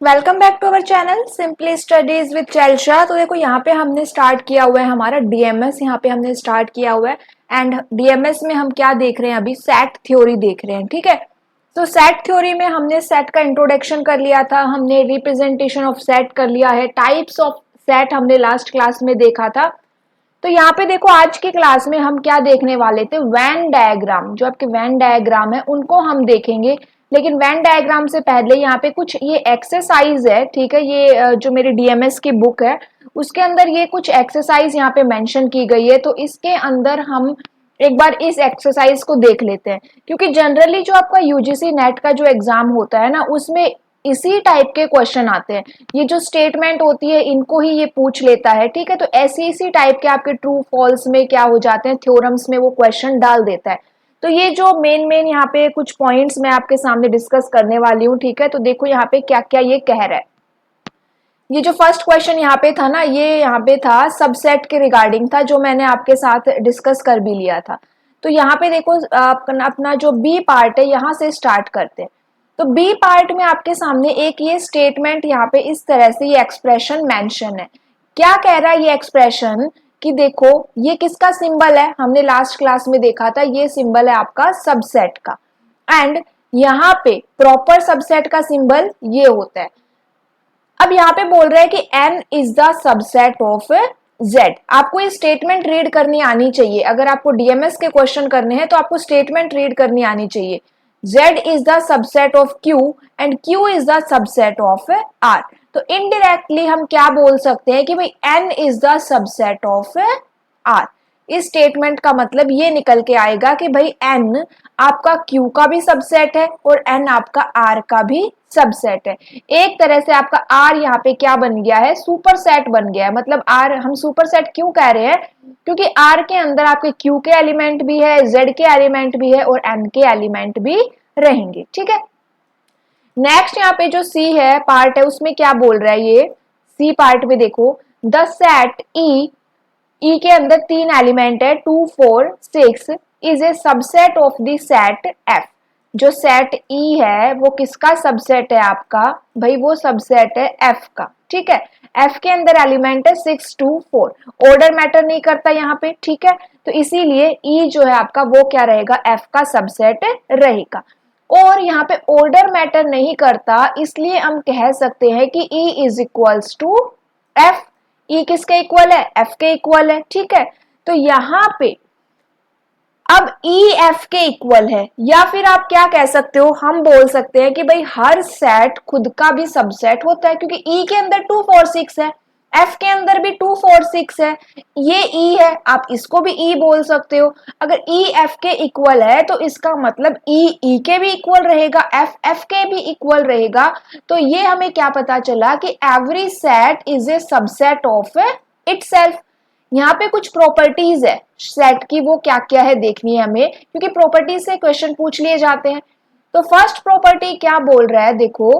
Welcome back to our channel Simply Studies with चैल्शा। तो देखो यहाँ पे हमने स्टार्ट किया हुआ है हमारा डीएमएस, यहाँ पे हमने स्टार्ट किया हुआ है। एंड डीएमएस में हम क्या देख रहे हैं, अभी सेट थ्योरी देख रहे हैं। ठीक है, तो सेट थ्योरी में हमने सेट का इंट्रोडक्शन कर लिया था, हमने रिप्रेजेंटेशन ऑफ सेट कर लिया है, टाइप्स ऑफ सेट हमने लास्ट क्लास में देखा था। तो यहाँ पे देखो आज की क्लास में हम क्या देखने वाले थे, वेन डायग्राम। जो आपके वेन डायग्राम है उनको हम देखेंगे, लेकिन वेन डायग्राम से पहले यहाँ पे कुछ ये एक्सरसाइज है। ठीक है, ये जो मेरी डीएमएस की बुक है उसके अंदर ये कुछ एक्सरसाइज यहाँ पे मेंशन की गई है। तो इसके अंदर हम एक बार इस एक्सरसाइज को देख लेते हैं, क्योंकि जनरली जो आपका यूजीसी नेट का जो एग्जाम होता है ना, उसमें इसी टाइप के क्वेश्चन आते हैं। ये जो स्टेटमेंट होती है इनको ही ये पूछ लेता है। ठीक है, तो ऐसे इसी टाइप के आपके ट्रू फॉल्स में क्या हो जाते हैं, थ्योरम्स में वो क्वेश्चन डाल देता है। तो ये जो मेन यहाँ पे कुछ पॉइंट्स मैं आपके सामने डिस्कस करने वाली हूँ। ठीक है, तो देखो यहाँ पे क्या क्या ये कह रहा है। ये जो फर्स्ट क्वेश्चन यहाँ पे था ना, ये यहाँ पे था सबसेट के रिगार्डिंग था, जो मैंने आपके साथ डिस्कस कर भी लिया था। तो यहाँ पे देखो अपना जो बी पार्ट है यहाँ से स्टार्ट करते हैं। तो बी पार्ट में आपके सामने एक ये स्टेटमेंट यहाँ पे इस तरह से ये एक्सप्रेशन मेंशन है। क्या कह रहा है ये एक्सप्रेशन कि देखो ये किसका सिंबल है, हमने लास्ट क्लास में देखा था, ये सिंबल है आपका सबसेट का। एंड यहाँ पे प्रॉपर सबसेट का सिंबल ये होता है। अब यहाँ पे बोल रहा है कि n is the subset of z। आपको ये स्टेटमेंट रीड करनी आनी चाहिए। अगर आपको डीएमएस के क्वेश्चन करने हैं तो आपको स्टेटमेंट रीड करनी आनी चाहिए। z is the subset of q and q is the subset of r। तो इनडायरेक्टली हम क्या बोल सकते हैं कि भाई n is the subset of r। इस स्टेटमेंट का मतलब ये निकल के आएगा कि भाई n आपका q का भी सबसेट है और n आपका r का भी सबसेट है। एक तरह से आपका R यहाँ पे क्या बन गया है, सुपर सेट बन गया है। मतलब R हम सुपर सेट क्यों कह रहे हैं, क्योंकि R के अंदर आपके Q के एलिमेंट भी है, Z के एलिमेंट भी है और N के एलिमेंट भी रहेंगे। ठीक है, नेक्स्ट यहाँ पे जो C है पार्ट है उसमें क्या बोल रहा है, ये C पार्ट में देखो द सेट E के अंदर 3 एलिमेंट है 2 4 6 is a subset of the set F। जो सेट E है वो किसका सबसेट है आपका, भाई वो सबसेट है F का। ठीक है, F के अंदर एलिमेंट है 6 2 4। ऑर्डर मैटर नहीं करता यहाँ पे। ठीक है, तो इसीलिए E जो है आपका वो क्या रहेगा, F का सबसेट रहेगा। और यहाँ पे ऑर्डर मैटर नहीं करता, इसलिए हम कह सकते हैं कि E is equals to F। E किसके इक्वल है, F के इक्वल है। ठीक है, तो यहाँ पे अब E F के इक्वल है, या फिर आप क्या कह सकते हो, हम बोल सकते हैं कि भाई हर सेट खुद का भी सबसेट होता है, क्योंकि E के अंदर 2 4 6 है, F के अंदर भी 2 4 6 है, ये E है, आप इसको भी E बोल सकते हो। अगर E F के इक्वल है तो इसका मतलब E के भी इक्वल रहेगा, F के भी इक्वल रहेगा। तो ये हमें क्या पता चला कि every set is a subset of itself. यहाँ पे कुछ प्रॉपर्टीज है सेट की, वो क्या क्या है देखनी है हमें, क्योंकि प्रॉपर्टीज से क्वेश्चन पूछ लिए जाते हैं। तो फर्स्ट प्रॉपर्टी क्या बोल रहा है, देखो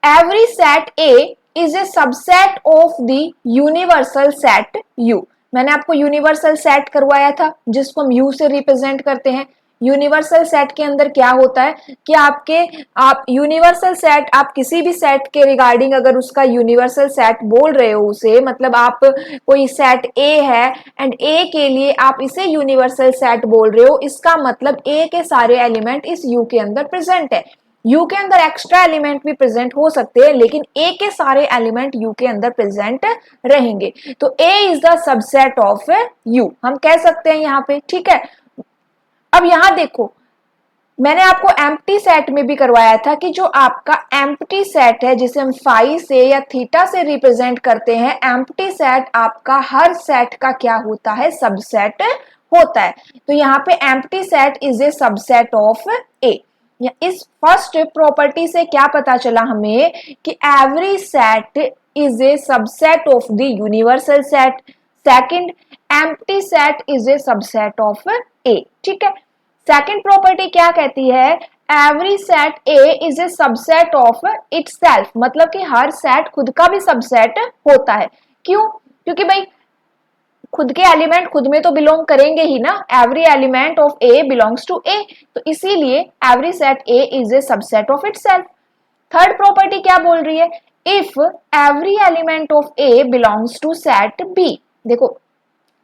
every set A is a subset of the universal set U। मैंने आपको यूनिवर्सल सेट करवाया था जिसको हम U से रिप्रेजेंट करते हैं। यूनिवर्सल सेट के अंदर क्या होता है कि आप यूनिवर्सल सेट, आप किसी भी सेट के रिगार्डिंग अगर उसका यूनिवर्सल सेट बोल रहे हो उसे, मतलब आप कोई सेट A है एंड A के लिए आप इसे यूनिवर्सल सेट बोल रहे हो, इसका मतलब A के सारे एलिमेंट इस U के अंदर प्रेजेंट है। U के अंदर एक्स्ट्रा एलिमेंट भी प्रेजेंट हो सकते हैं, लेकिन A के सारे एलिमेंट U के अंदर प्रेजेंट रहेंगे। तो A is the subset of U, हम कह सकते हैं यहाँ पे। ठीक है, अब यहाँ देखो मैंने आपको एम्प्टी सेट में भी करवाया था कि जो आपका एम्प्टी सेट है जिसे हम फाई से या थीटा से रिप्रेजेंट करते हैं, एम्प्टी सेट आपका हर सेट का क्या होता है, सबसेट होता है। तो यहाँ पे empty set is a subset of A। इस फर्स्ट प्रॉपर्टी से क्या पता चला हमें कि every set is a subset of the universal set. Second, empty set is a subset of A। ठीक है, सेकंड प्रॉपर्टी क्या कहती है, every set A is a subset of itself. मतलब कि हर सेट खुद का भी सबसेट होता है। क्यों, क्योंकि भाई खुद के एलिमेंट खुद में तो बिलोंग करेंगे ही ना, every element of A belongs to A, तो इसीलिए every set A is a subset of itself. Third property क्या बोल रही है, if every element of A belongs to set B. देखो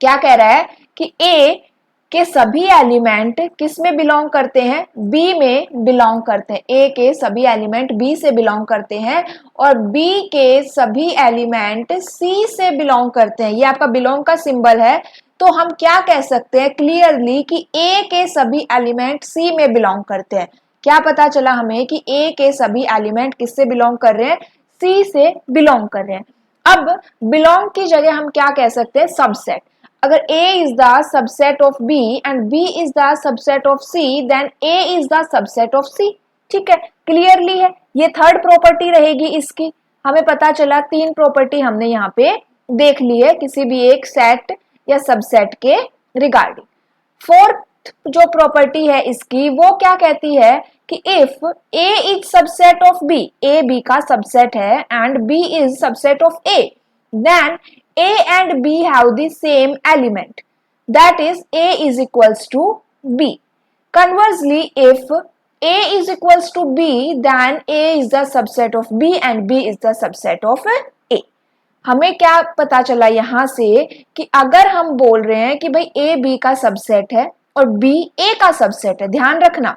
क्या कह रहा है कि ए के सभी एलिमेंट किस में बिलोंग करते हैं, बी में बिलोंग करते हैं। ए के सभी एलिमेंट बी से बिलोंग करते हैं और बी के सभी एलिमेंट सी से बिलोंग करते हैं। ये आपका बिलोंग का सिंबल है, तो हम क्या कह सकते हैं क्लियरली कि ए के सभी एलिमेंट सी में बिलोंग करते हैं। क्या पता चला हमें कि ए के सभी एलिमेंट किससे बिलोंग कर रहे हैं, सी से बिलोंग कर रहे हैं। अब बिलोंग की जगह हम क्या कह सकते हैं, सबसेट। अगर A is the subset of B and B is the subset of C, then A is the subset of C। ठीक है, क्लियरली है, ये थर्ड प्रॉपर्टी रहेगी इसकी। हमें पता चला तीन प्रॉपर्टी हमने यहाँ पे देख ली है किसी भी एक सेट या सबसेट के रिगार्डिंग। फोर्थ जो प्रॉपर्टी है इसकी वो क्या कहती है कि if A is subset of B, A B का सबसेट है and B is subset of A, then A and B have the same element, that is A is equals to B. Conversely, if A is equals to B, then A is the subset of B and B is the subset of A। हमें क्या पता चला यहाँ से कि अगर हम बोल रहे हैं कि भाई A B का सबसेट है और B A का सबसेट है, ध्यान रखना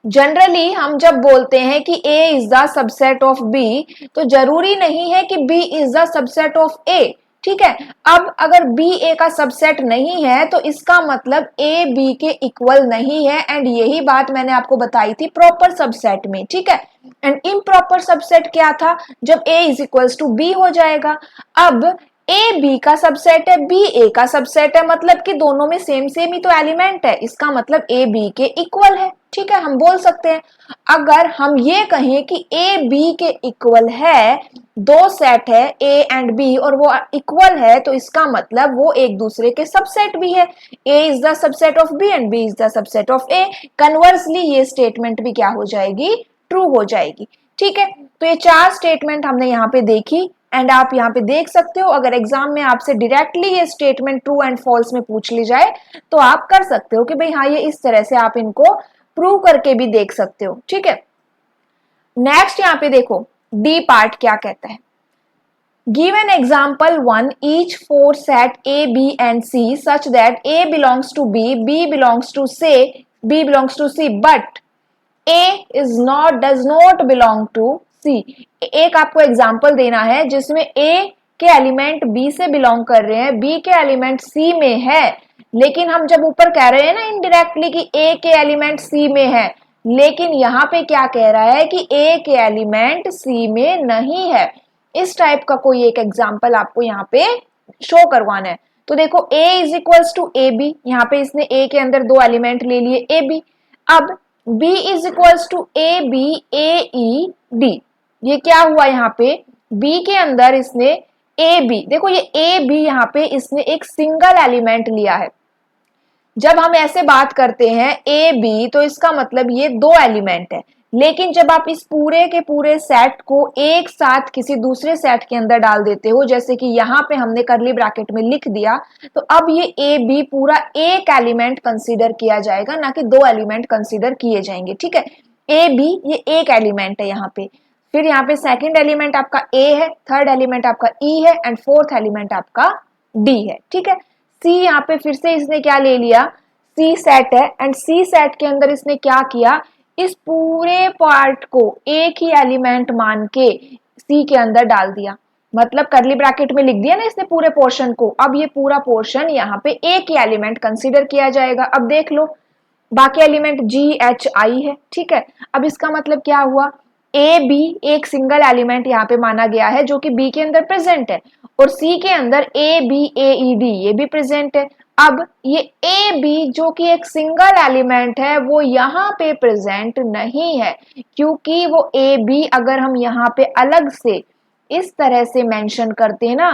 जनरली हम जब बोलते हैं कि A is the subset of B, तो जरूरी नहीं है कि B is the subset of A। ठीक है, अब अगर B A का सबसेट नहीं है तो इसका मतलब A B के इक्वल नहीं है, एंड यही बात मैंने आपको बताई थी प्रॉपर सबसेट में। ठीक है, एंड इम्प्रॉपर सबसेट क्या था, जब A is equals to B हो जाएगा। अब A B का सबसेट है, B A का सबसेट है, मतलब कि दोनों में सेम सेम ही तो एलिमेंट है, इसका मतलब A B के इक्वल है। ठीक है, हम बोल सकते हैं अगर हम ये कहें कि A B के इक्वल है, दो सेट है A एंड B और वो इक्वल है, तो इसका मतलब वो एक दूसरे के सबसेट भी है। A is the subset of B and B is the subset of A। Conversely ये स्टेटमेंट भी क्या हो जाएगी, ट्रू हो जाएगी। ठीक है, तो ये चार स्टेटमेंट हमने यहाँ पे देखी एंड आप यहाँ पे देख सकते हो। अगर एग्जाम में आपसे डायरेक्टली ये स्टेटमेंट ट्रू एंड फॉल्स में पूछ ली जाए तो आप कर सकते हो कि भाई हाँ ये इस तरह से आप इनको प्रूव करके भी देख सकते हो। ठीक है, नेक्स्ट यहाँ पे देखो डी पार्ट क्या कहता है, give an example 1 each for set A B and C such that A belongs to B, B belongs to C, B belongs to C, but A does not belong to C। एक आपको example देना है जिसमें A के element B से belong कर रहे हैं, B के एलिमेंट C में है, लेकिन हम जब ऊपर कह रहे हैं ना इनडायरेक्टली कि A के एलिमेंट C में है, लेकिन यहाँ पे क्या कह रहा है कि A के एलिमेंट C में नहीं है। इस टाइप का कोई एक एग्जाम्पल आपको यहाँ पे शो करवाना है। तो देखो A is equals to A B, यहाँ पे इसने A के अंदर दो एलिमेंट ले लिए ए बी। अब B is equals to A B A E D, ये क्या हुआ यहाँ पे B के अंदर इसने ए बी, देखो ये ए बी यहाँ पे इसने एक सिंगल एलिमेंट लिया है। जब हम ऐसे बात करते हैं ए बी तो इसका मतलब ये दो एलिमेंट है, लेकिन जब आप इस पूरे के पूरे सेट को एक साथ किसी दूसरे सेट के अंदर डाल देते हो, जैसे कि यहाँ पे हमने करली ब्रैकेट में लिख दिया, तो अब ये ए बी पूरा एक एलिमेंट कंसीडर किया जाएगा, ना कि दो एलिमेंट कंसीडर किए जाएंगे। ठीक है, ए बी ये एक एलिमेंट है यहाँ पे, फिर यहाँ पे सेकेंड एलिमेंट आपका ए है, थर्ड एलिमेंट आपका ई है एंड फोर्थ एलिमेंट आपका डी है। ठीक है, सी यहाँ पे फिर से इसने क्या ले लिया, सी सेट है एंड सी सेट के अंदर इसने क्या किया, इस पूरे पार्ट को एक ही एलिमेंट मान के सी के अंदर डाल दिया, मतलब करली ब्रैकेट में लिख दिया ना इसने पूरे पोर्शन को। अब ये पूरा पोर्शन यहाँ पे एक ही एलिमेंट कंसीडर किया जाएगा। अब देख लो बाकी एलिमेंट जी एच आई है। ठीक है, अब इसका मतलब क्या हुआ, ए बी एक सिंगल एलिमेंट यहाँ पे माना गया है जो कि बी के अंदर प्रेजेंट है, और सी के अंदर ए बी ए ई डी ये भी प्रेजेंट है। अब ये ए बी जो कि एक सिंगल एलिमेंट है वो यहाँ पे प्रेजेंट नहीं है, क्योंकि वो ए बी अगर हम यहाँ पे अलग से इस तरह से मेंशन करते हैं ना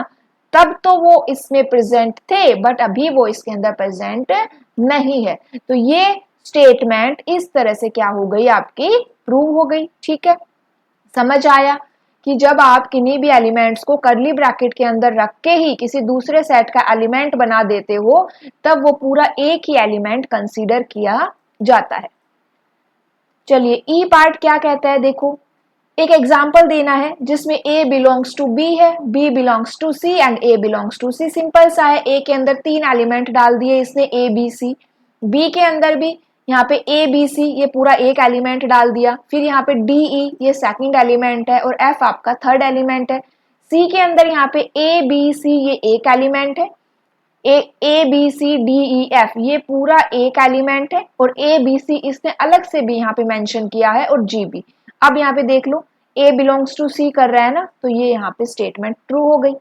तब तो वो इसमें प्रेजेंट थे, बट अभी वो इसके अंदर प्रेजेंट नहीं है। तो ये स्टेटमेंट इस तरह से क्या हो गई, आपकी प्रूव हो गई। ठीक है, समझ आया कि जब आप किन्हीं भी एलिमेंट्स को कर्ली ब्रैकेट के अंदर रख के ही किसी दूसरे सेट का एलिमेंट बना देते हो, तब वो पूरा एक ही एलिमेंट कंसीडर किया जाता है। चलिए ई पार्ट क्या कहता है, देखो एक एग्जाम्पल देना है जिसमें A बिलोंग्स टू B है, B belongs to C and A belongs to C। Simple सा है, A के अंदर 3 एलिमेंट डाल दिए इसने A B C, B के अंदर भी यहाँ पे A B C ये पूरा एक एलिमेंट डाल दिया, फिर यहाँ पे D E ये सेकंड एलिमेंट है और F आपका थर्ड एलिमेंट है। C के अंदर यहाँ पे A B C ये एक एलिमेंट है, A B C D E F ये पूरा एक एलिमेंट है और A B C इसने अलग से भी यहाँ पे मेंशन किया है और G B। अब यहाँ पे देख लो A बिलोंग्स टू C कर रहा है ना, तो ये यहाँ पे स्टेटमेंट ट्रू हो गई।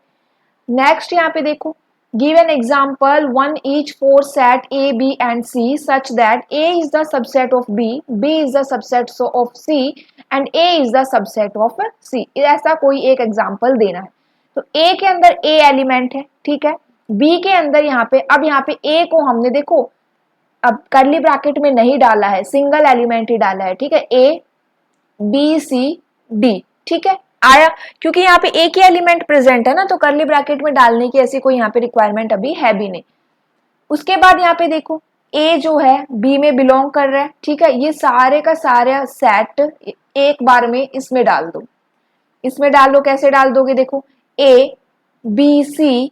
नेक्स्ट यहाँ पे देखो, give an example one each for set A B and C such that A is the subset of B, B is the subset of C and A is the subset of C। ऐसा कोई एक example देना है। तो A के अंदर A element है, ठीक है, B के अंदर यहाँ पे, अब यहाँ पे A को हमने देखो अब कर्ली ब्रैकेट में नहीं डाला है, सिंगल एलिमेंट ही डाला है, ठीक है, A B C D, ठीक है, आया, क्योंकि यहाँ पे एक ही एलिमेंट प्रेजेंट है ना, तो कर्ली ब्रैकेट में डालने की ऐसी कोई यहाँ पे रिक्वायरमेंट अभी है भी नहीं। उसके बाद यहाँ पे देखो A जो है B में बिलोंग कर रहा है, ठीक है, ये सारे का सारा सेट एक बार में इसमें डाल दो। इसमें डाल दो, कैसे डाल दोगे, देखो A B C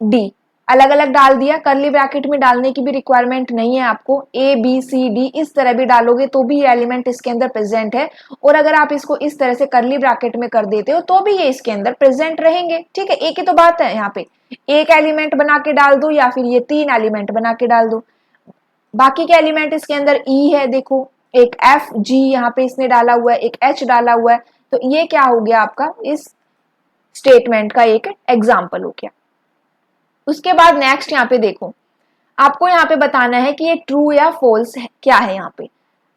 D अलग अलग डाल दिया, कर्ली ब्रैकेट में डालने की भी रिक्वायरमेंट नहीं है आपको। A B C D इस तरह भी डालोगे तो भी ये एलिमेंट इसके अंदर प्रेजेंट है, और अगर आप इसको इस तरह से कर्ली ब्रैकेट में कर देते हो तो भी ये इसके अंदर प्रेजेंट रहेंगे, ठीक है, एक ही तो बात है, यहाँ पे एक एलिमेंट बना के डाल दो या फिर ये 3 एलिमेंट बना के डाल दो। बाकी के एलिमेंट इसके अंदर E है, देखो एक F G यहाँ पे इसने डाला हुआ है, एक H डाला हुआ है, तो ये क्या हो गया आपका इस स्टेटमेंट का एक एग्जाम्पल हो गया। उसके बाद नेक्स्ट यहाँ पे देखो, आपको यहाँ पे बताना है कि ये ट्रू या फॉल्स है, क्या है यहाँ पे।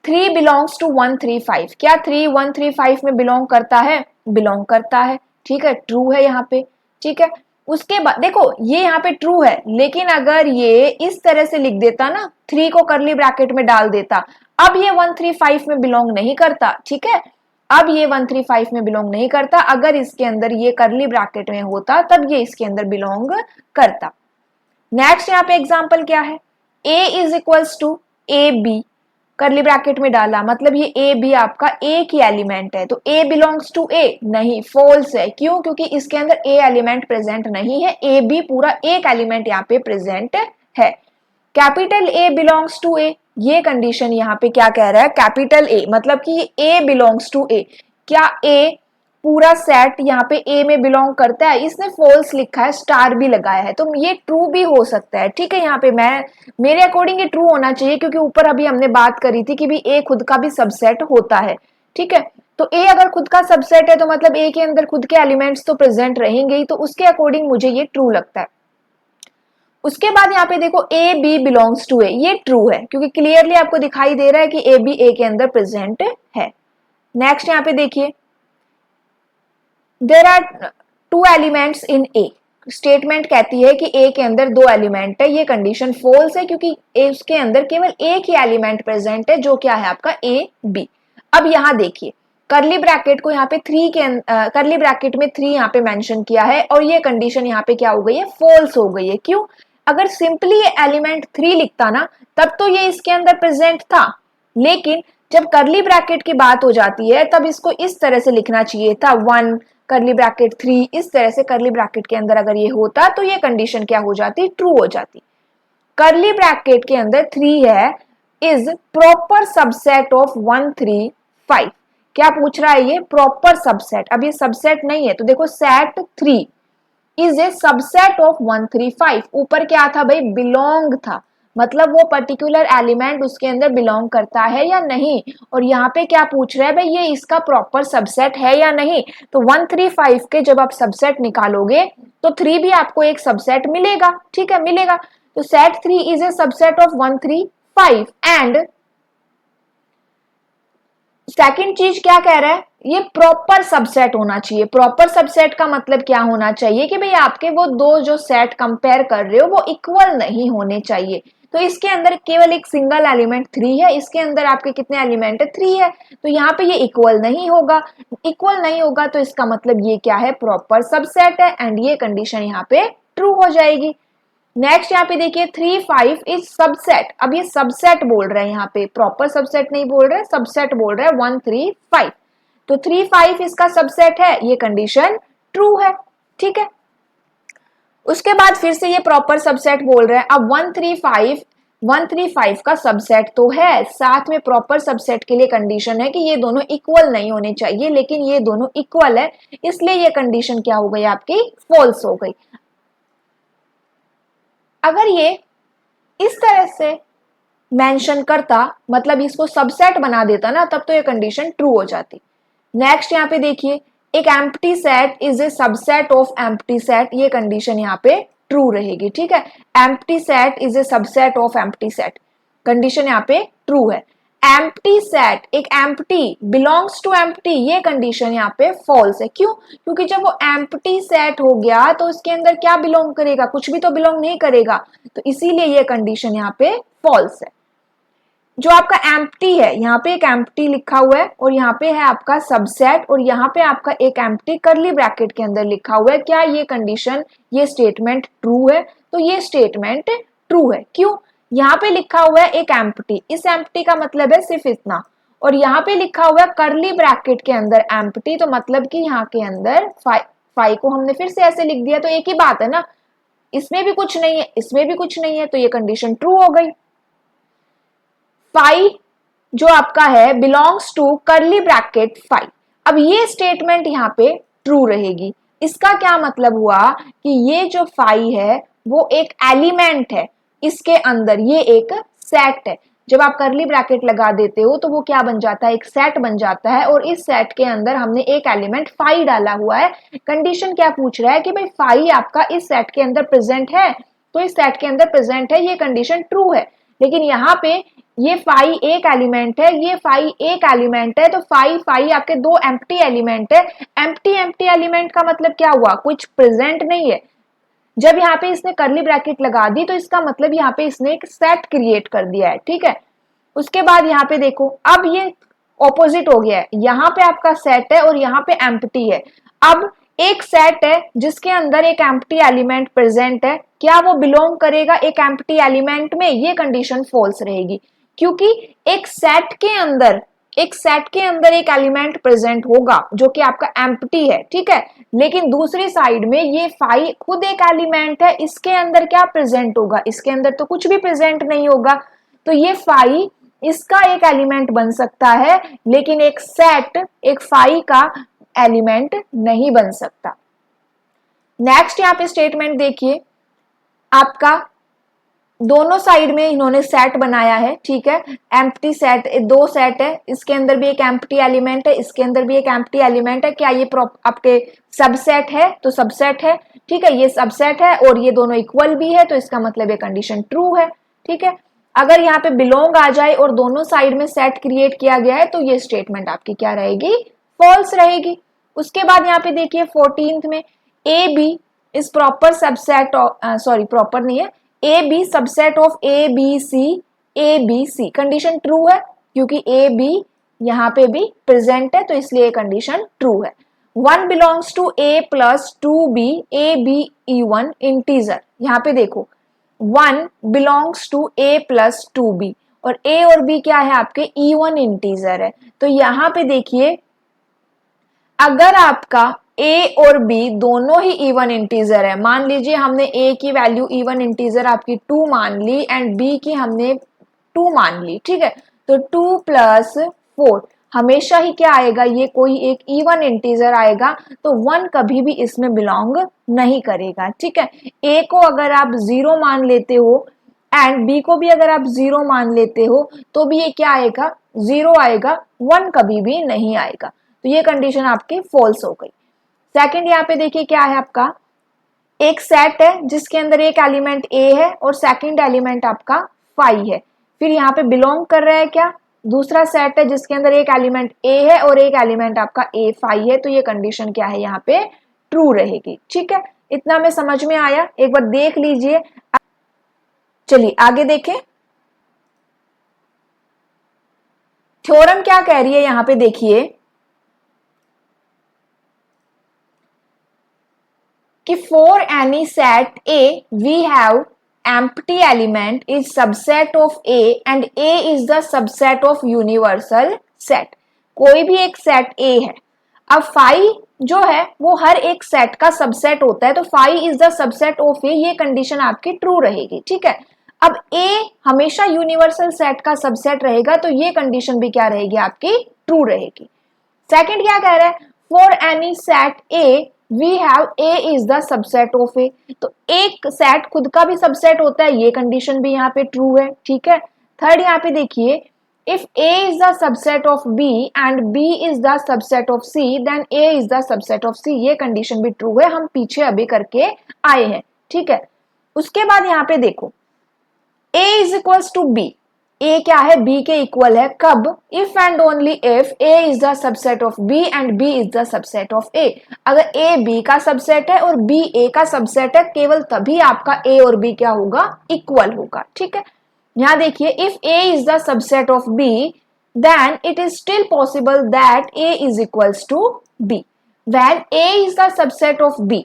3 बिलोंग्स टू 135, क्या 3 135 में बिलोंग करता है, बिलोंग करता है, ठीक है, ट्रू है यहाँ पे, ठीक है। उसके बाद देखो ये यहाँ पे ट्रू है, लेकिन अगर ये इस तरह से लिख देता ना, 3 को कर्ली ब्रैकेट में डाल देता, अब ये 135 में बिलोंग नहीं करता, ठीक है, अब ये 135 में बिलोंग नहीं करता। अगर इसके अंदर ये कर्ली ब्रैकेट में होता तब ये इसके अंदर बिलोंग करता। नेक्स्ट यहाँ पे एग्जांपल क्या है, A is equals to A B, curly bracket में डाला, मतलब ये ए बी आपका एक ही एलिमेंट है, तो A बिलोंग्स टू A नहीं, फॉल्स है, क्यों, क्योंकि इसके अंदर A एलिमेंट प्रेजेंट नहीं है, A B पूरा एक एलिमेंट यहाँ पे प्रेजेंट है। Capital A belongs to A, ये कंडीशन यहाँ पे क्या कह रहा है, कैपिटल A मतलब कि A बिलोंग्स टू A, क्या A पूरा सेट यहाँ पे A में बिलोंग करता है, इसने फॉल्स लिखा है, स्टार भी लगाया है, तो ये ट्रू भी हो सकता है, ठीक है। यहाँ पे मेरे अकॉर्डिंग ये ट्रू होना चाहिए, क्योंकि ऊपर अभी हमने बात करी थी कि भी A खुद का भी सबसेट होता है, ठीक है, तो A अगर खुद का सबसेट है तो मतलब A के अंदर खुद के एलिमेंट्स तो प्रेजेंट रहेंगे ही, तो उसके अकॉर्डिंग मुझे ये ट्रू लगता है। उसके बाद यहाँ पे देखो A B belongs to A, ये ट्रू है, क्योंकि क्लियरली आपको दिखाई दे रहा है कि A B A के अंदर प्रेजेंट है। नेक्स्ट यहाँ पे देखिए, there are 2 elements in A, statement कहती है कि A के अंदर 2 एलिमेंट है, ये कंडीशन फॉल्स है, क्योंकि उसके अंदर केवल एक ही एलिमेंट प्रेजेंट है, जो क्या है आपका A B। अब यहाँ देखिए कर्ली ब्रैकेट को यहाँ पे 3 के कर्ली ब्रैकेट में 3 यहाँ पे मेंशन किया है, और ये कंडीशन यहाँ पे क्या हो गई है, फॉल्स हो गई है। क्यों, अगर सिंपली ये एलिमेंट 3 लिखता ना, तब तो ये इसके अंदर प्रेजेंट था, लेकिन जब कर्ली ब्रैकेट की बात हो जाती है तब इसको इस तरह से लिखना चाहिए था, 1 कर्ली ब्रैकेट 3, इस तरह से कर्ली ब्रैकेट के अंदर अगर ये होता तो ये कंडीशन क्या हो जाती, ट्रू हो जाती। कर्ली ब्रैकेट के अंदर 3 है, इज प्रॉपर सबसेट ऑफ 135, क्या पूछ रहा है ये, प्रॉपर सबसेट, अब ये सबसेट नहीं है, तो देखो set 3 is a subset of 135, ऊपर क्या था भाई, बिलोंग था, मतलब वो पर्टिकुलर एलिमेंट उसके अंदर बिलोंग करता है या नहीं, और यहाँ पे क्या पूछ रहा है भाई, ये इसका प्रॉपर सबसेट है या नहीं। तो 135 के जब आप सबसेट निकालोगे तो 3 भी आपको एक सबसेट मिलेगा, ठीक है, मिलेगा, तो set 3 is a subset of 135 and second चीज क्या कह रहा है, ये प्रॉपर सबसेट होना चाहिए। प्रॉपर सबसेट का मतलब क्या होना चाहिए कि भाई आपके वो दो जो सेट कंपेयर कर रहे हो वो इक्वल नहीं होने चाहिए, तो इसके अंदर केवल एक सिंगल एलिमेंट 3 है, इसके अंदर आपके कितने एलिमेंट है 3 है, तो यहाँ पे ये इक्वल नहीं होगा। इक्वल नहीं होगा तो इसका मतलब ये क्या है, प्रॉपर सबसेट है, एंड ये कंडीशन यहाँ पे ट्रू हो जाएगी। नेक्स्ट यहाँ पे देखिए 3 5 इज सबसेट। अब ये सबसेट बोल रहे हैं, यहाँ पे प्रॉपर सबसेट नहीं बोल रहे, सबसेट बोल रहे हैं 1 3 5, तो 3 5 इसका सबसेट है, ये कंडीशन ट्रू है। ठीक है, उसके बाद फिर से ये प्रॉपर सबसेट बोल रहे हैं। अब 135 का सबसेट तो है, साथ में प्रॉपर सबसेट के लिए कंडीशन है कि ये दोनों इक्वल नहीं होने चाहिए, लेकिन ये दोनों इक्वल है, इसलिए ये कंडीशन क्या हो गई आपकी, फॉल्स हो गई। अगर ये इस तरह से मेंशन करता, मतलब इसको सबसेट बना देता ना, तब तो ये कंडीशन ट्रू हो जाती। नेक्स्ट यहाँ पे देखिए, एक empty set is a subset of empty set, ये कंडीशन यहाँ पे ट्रू रहेगी। ठीक है, empty set is a subset of empty set, condition यहाँ पे ट्रू है। एम्प्टी सेट, एक एम्प्टी बिलोंग्स टू एम्प्टी, ये कंडीशन यहाँ पे फॉल्स है। क्यों? क्योंकि जब वो एम्प्टी सेट हो गया तो उसके अंदर क्या बिलोंग करेगा, कुछ भी तो बिलोंग नहीं करेगा, तो इसीलिए ये कंडीशन यहाँ पे फॉल्स है। जो आपका एम्प्टी है, यहाँ पे एक एम्प्टी लिखा हुआ है और यहाँ पे है आपका सबसेट, और यहाँ पे आपका एक एम्प्टी कर्ली ब्रैकेट के अंदर लिखा हुआ है, क्या ये कंडीशन, ये स्टेटमेंट ट्रू है? तो ये स्टेटमेंट ट्रू है। क्यों? यहाँ पे लिखा हुआ है एक एम्प्टी, इस एम्प्टी का मतलब है सिर्फ इतना, और यहाँ पे लिखा हुआ है कर्ली ब्रैकेट के अंदर एम्प्टी, तो मतलब कि यहाँ के अंदर फाइव को हमने फिर से ऐसे लिख दिया, तो एक ही बात है ना, इसमें भी कुछ नहीं है, इसमें भी कुछ नहीं है, तो ये कंडीशन ट्रू हो गई। 5 जो आपका है बिलोंग्स टू कर्ली ब्रैकेट 5, अब ये स्टेटमेंट यहाँ पे ट्रू रहेगी। इसका क्या मतलब हुआ कि ये जो 5 है वो एक एलिमेंट है, इसके अंदर ये एक सेट है। जब आप कर्ली ब्रैकेट लगा देते हो तो वो क्या बन जाता है, एक सेट बन जाता है, और इस सेट के अंदर हमने एक एलिमेंट 5 डाला हुआ है। कंडीशन क्या पूछ रहा है कि भाई 5 आपका इस सेट के अंदर प्रेजेंट है, तो इस सेट के अंदर प्रेजेंट है, ये कंडीशन ट्रू है। लेकिन यहाँ पे ये 5 एक एलिमेंट है, ये 5 एक एलिमेंट है, तो 5 आपके दो एम्प्टी एलिमेंट है। एम्प्टी एलिमेंट का मतलब क्या हुआ, कुछ प्रेजेंट नहीं है। जब यहाँ पे इसने कर्ली ब्रैकेट लगा दी तो इसका मतलब यहाँ पे इसने एक सेट क्रिएट कर दिया है। ठीक है, उसके बाद यहाँ पे देखो, अब ये ऑपोजिट हो गया है, यहाँ पे आपका सेट है और यहाँ पे एम्प्टी है। अब एक सेट है जिसके अंदर एक एम्प्टी एलिमेंट प्रेजेंट है, क्या वो बिलोंग करेगा एक एम्प्टी एलिमेंट में? ये कंडीशन फॉल्स रहेगी, क्योंकि एक सेट के अंदर एक एलिमेंट प्रेजेंट होगा जो कि आपका एम्प्टी है। ठीक है, लेकिन दूसरी साइड में ये 5 खुद एक एलिमेंट है, इसके अंदर क्या प्रेजेंट होगा, इसके अंदर तो कुछ भी प्रेजेंट नहीं होगा, तो ये 5 इसका एक एलिमेंट बन सकता है, लेकिन एक सेट एक 5 का एलिमेंट नहीं बन सकता। नेक्स्ट यहाँ पे स्टेटमेंट देखिए, आपका दोनों साइड में इन्होंने सेट बनाया है। ठीक है, एम्प्टी सेट, दो सेट है, इसके अंदर भी एक एम्प्टी एलिमेंट है, इसके अंदर भी एक एम्प्टी एलिमेंट है। क्या ये आपके सबसेट है? तो सबसेट है। ठीक है, ये सबसेट है और ये दोनों इक्वल भी है, तो इसका मतलब ये कंडीशन ट्रू है। ठीक है, अगर यहाँ पे बिलोंग आ जाए और दोनों साइड में सेट क्रिएट किया गया है तो ये स्टेटमेंट आपकी क्या रहेगी, फॉल्स रहेगी। उसके बाद यहाँ पे देखिए 14th में A B is proper subset, sorry proper नहीं है, A B subset of A B C, condition true है क्योंकि ए बी यहाँ पे भी प्रेजेंट है, तो इसलिए कंडीशन ट्रू है। 1 belongs to A plus 2b A B even integer, यहाँ पे देखो 1 belongs to A plus 2b, और a और b क्या है, आपके इवन इंटीजर है। तो यहाँ पे देखिए, अगर आपका a और b दोनों ही इवन इंटीजर है, मान लीजिए हमने a की वैल्यू इवन इंटीजर आपकी 2 मान ली एंड b की हमने 2 मान ली। ठीक है, तो 2 प्लस 4 हमेशा ही क्या आएगा, ये कोई एक इवन इंटीजर आएगा, तो 1 कभी भी इसमें बिलोंग नहीं करेगा। ठीक है, a को अगर आप 0 मान लेते हो एंड b को भी अगर आप 0 मान लेते हो तो भी ये क्या आएगा, 0 आएगा, 1 कभी भी नहीं आएगा, तो ये कंडीशन आपकी फॉल्स हो गई। सेकंड यहाँ पे देखिए क्या है, आपका एक सेट है जिसके अंदर एक एलिमेंट a है और सेकंड एलिमेंट आपका 5 है, फिर यहाँ पे बिलोंग कर रहा है क्या, दूसरा सेट है जिसके अंदर एक एलिमेंट a है और एक एलिमेंट आपका a5 है, तो ये कंडीशन क्या है, यहाँ पे ट्रू रहेगी। ठीक है, इतना में समझ में आया, एक बार देख लीजिए। चलिए आगे देखें, थ्योरम क्या कह रही है यहां पे देखिए कि for any set A we have empty element is subset of A and A is the subset of universal set। कोई भी एक सेट A है, अब फाई जो है वो हर एक सेट का सबसेट होता है, तो phi is the subset of A, ये कंडीशन आपकी ट्रू रहेगी। ठीक है, अब A हमेशा यूनिवर्सल सेट का सबसेट रहेगा, तो ये कंडीशन भी क्या रहेगी आपकी ट्रू रहेगी। सेकंड क्या कह रहा है, for any set A we have A is the subset of A, तो एक सेट खुद का भी सबसेट होता है, ये कंडीशन भी यहाँ पे ट्रू है। ठीक है, थर्ड यहाँ पे देखिए if A is the subset of B and B is the subset of C then A is the subset of C, ये कंडीशन भी ट्रू है, हम पीछे अभी करके आए हैं। ठीक है, उसके बाद यहाँ पे देखो a is equals to B, a क्या है b के इक्वल है, कब, if and only if a is the subset of b and b is the subset of a। अगर a b का सबसेट है और b a का सबसेट है, केवल तभी आपका a और b क्या होगा, इक्वल होगा। ठीक है, यहाँ देखिए if a is the subset of b then it is still possible that a is equals to b when a is the subset of b।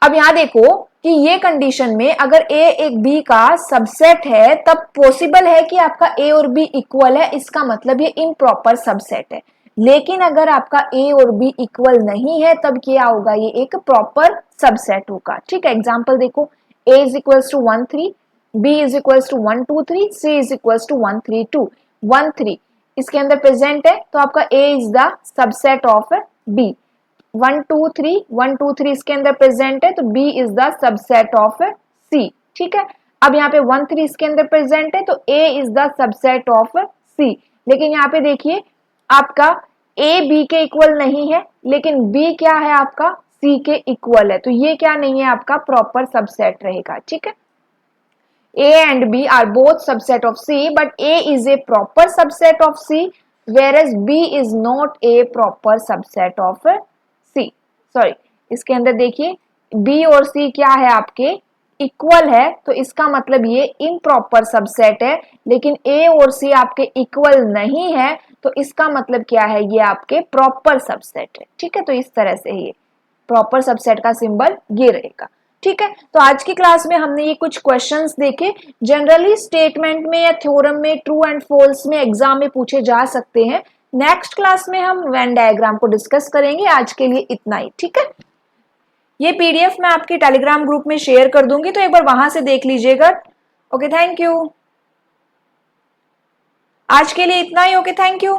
अब यहां देखो कि ये कंडीशन में अगर a एक b का सबसेट है तब पॉसिबल है कि आपका a और b इक्वल है, इसका मतलब ये इम्प्रॉपर सबसेट है। लेकिन अगर आपका a और b इक्वल नहीं है तब क्या होगा, ये एक प्रॉपर सबसेट होगा। ठीक है, एग्जांपल देखो a is equals to 1 3, b is equals to 1 2 3, c is equals to 1 3 2। 1 3 इसके अंदर प्रेजेंट है तो आपका a is the subset of b। 1 2 3 1 2 3 इसके अंदर प्रेजेंट है तो B is the subset of C। ठीक है, अब यहाँ पे 1 3 इसके अंदर प्रेजेंट है तो A is the subset of C। लेकिन यहाँ पे देखिए आपका A B के इक्वल नहीं है, लेकिन B क्या है आपका C के इक्वल है, तो ये क्या नहीं है आपका प्रॉपर सबसेट रहेगा। ठीक है, A and B are both subset of C but A is a proper subset of C whereas B is not a proper subset of C। Sorry, इसके अंदर देखिए B और C क्या है आपके इक्वल है, तो इसका मतलब ये इम्प्रॉपर सबसेट है। लेकिन A और C आपके इक्वल नहीं है तो इसका मतलब क्या है, ये आपके प्रॉपर सबसेट है। ठीक है, तो इस तरह से ये प्रॉपर सबसेट का सिंबल ये रहेगा। ठीक है, तो आज की क्लास में हमने ये कुछ क्वेश्चंस देखे, जनरली स्टेटमेंट में या थ्योरम में ट्रू एंड फॉल्स में एग्जाम में पूछे जा सकते हैं। नेक्स्ट क्लास में हम वेन डायग्राम को डिस्कस करेंगे। आज के लिए इतना ही। ठीक है, ये पीडीएफ मैं आपके टेलीग्राम ग्रुप में शेयर कर दूंगी, तो एक बार वहां से देख लीजिएगा। Okay, thank you. आज के लिए इतना ही। Okay, thank you.